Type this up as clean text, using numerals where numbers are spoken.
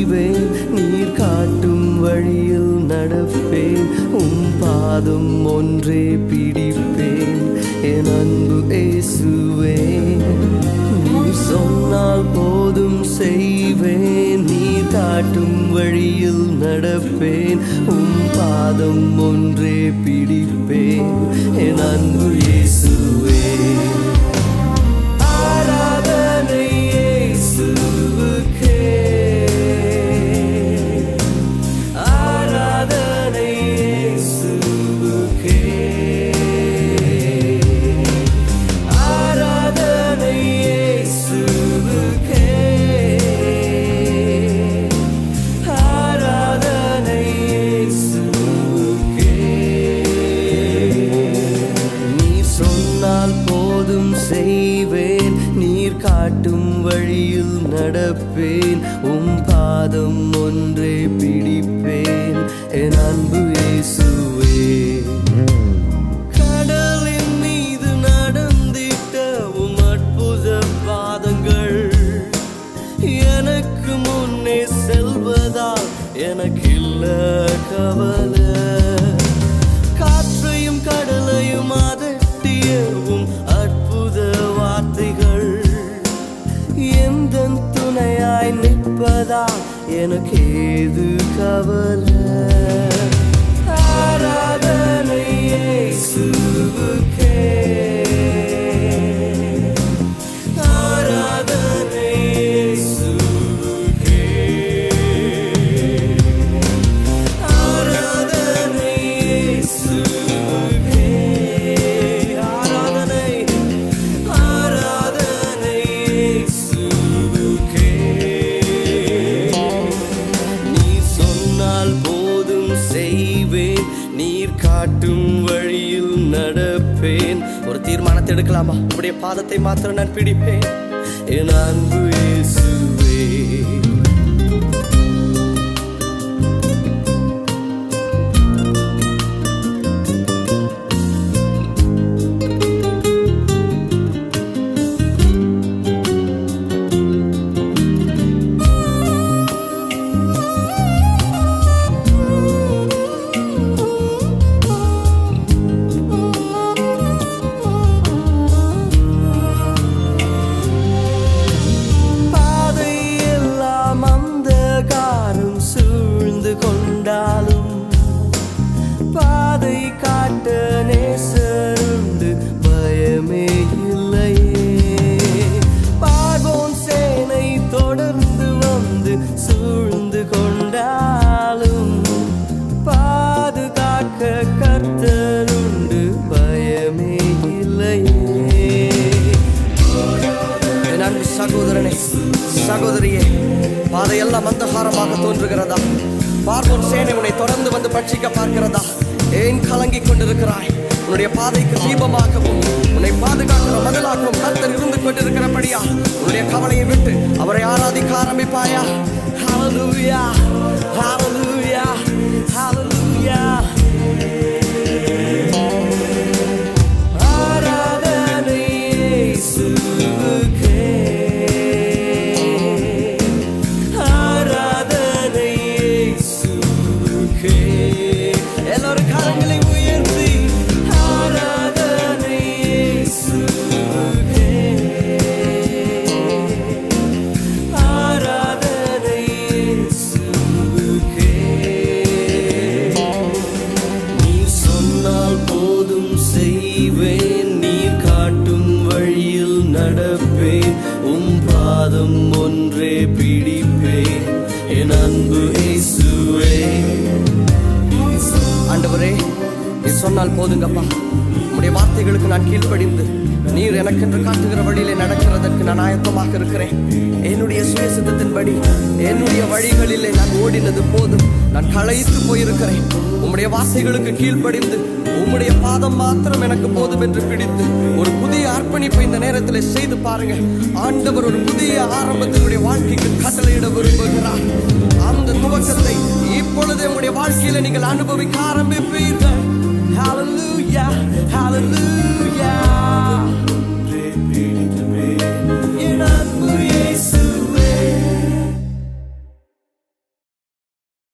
செய்வேன், நீர் காட்டும் வழியில் நடப்பேன், பாதம் ஒன்றே பிடிப்பேன் என் அன்பு இயேசுவே. நீர் சொன்னால் போதும் செய்வேன், நீர் காட்டும் வழியில் நடப்பேன், பாதம் ஒன்றே பிடிப்பேன் என் அன்பு இயேசுவே. ஆராதனை இயேசுவுக்கே, ஆராதனை இயேசுவுக்கே, ஆராதனை இயேசுவுக்கே, ஆராதனை இயேசுவுக்கே. நீர் சொன்னால் போதும் செய்வேன், நீர் காட்டும் வழியில் நடப்பேன், பாதம் ஒன்றே பிடிப்பேன் என் அன்பு இயேசுவே. கடலின் மீது நடந்திட்ட அற்புத பாதங்கள் எனக்கு முன்னே செல்வதால் எனக்கில்ல கவலை. காற்றையும் கடலையும் அதட்டியவும் அற்புத வார்த்தைகள் எந்தன் துணையாய் நிற்பதால் எனக்கு ஏது கவலை. ஆராதனை இயேசுவுக்கே, ஆராதனை இயேசுவுக்கே, ஆராதனை இயேசுவுக்கே, ஆராதனை, ஆராதனை இயேசுவுக்கே. நீர் சொன்னால் போதும் செய்வேன், நீர் காட்டும் வழியில் நடப்பேன். ஒரு தீர்மானத்தை எடுக்கலாமா? உடைய பாதத்தை மாத்திரம் நான் பிடிப்பேன் என் அன்பு இயேசுவே. பாதை எல்லாம் அந்தகாரம் சூழ்ந்து கொண்டாலும் பாதை காட்ட நேசருண்டு, பயமே இல்லையே. பார்வோன் சேனை தொடர்ந்து வந்து சூழ்ந்து கொண்டாலும் பாதுகாக்க கர்த்தருண்டு, பயமே இல்லையே. என் அன்பு சகோதரனே, சகோதரியே, பாதையெல்லாம் அந்தகாரமாக தோன்றுகிறதா? பார்வோன் சேனை உன்னை தொடர்ந்து வந்து பட்சிக்க பார்க்கிறதா? ஏன் கலங்கிக் கொண்டிருக்கிறாய்? உன்னுடைய பாதைக்கு தீபமாகவும் உன்னை பாதுகாக்கிற மதிலாகவும் கர்த்தர் இருந்து கொண்டிருக்கிறபடியா உன்னுடைய கவலையை விட்டு அவரை ஆராதிக்க ஆரம்பிப்பாயா? ஹல்லேலூயா, ஹல்லேலூயா, ஹல்லேலூயா. ஆராதனை இயேசுவுக்கே, ஆராதனை இயேசுவுக்கே. எல்லாரும் கரங்களை உயர்த்தி ஆராதனை இயேசுவுக்கே, ஆராதனை இயேசுவுக்கே. நீர் சொன்னால் போதும் செய்வேன், நீர் காட்டும் வழியில் நடப்பேன், பாதம் ஒன்றே பிடிப்பேன் என் அன்பு இயேசுவே. ஆண்டவரே, நீர் சொன்னால் போதுங்கப்பா. உம்முடைய வார்த்தைகளுக்கு நான் கீழ்ப்படிந்து நீர் எனக்கென்று காட்டுகிற வழியிலே நடக்கிறதற்கு நான் ஆயத்தமாக இருக்கிறேன். என்னுடைய சுயசித்தத்தின்படி என்னுடைய வழிகளிலே நான் ஓடினது போதும், நான் களைத்து போயிருக்கிறேன். உம்முடைய வார்த்தைகளுக்கு கீழ்ப்படிந்து உம்முடைய பாதம் மாத்திரம் எனக்கு போதும் என்று பிடித்து ஒரு புதிய அர்ப்பணிப்பை இந்த நேரத்தில் செய்து பாருங்க. ஆண்டவர் ஒரு புதிய ஆரம்பத்தினுடைய வாழ்க்கைக்கு கட்டளையிட விரும்புகிறார். அந்த துவக்கத்தை இப்பொழுது உங்களுடைய வாழ்க்கையில நீங்கள் அனுபவிக்க ஆரம்பிப்பீர்கள். Hallelujah, hallelujah.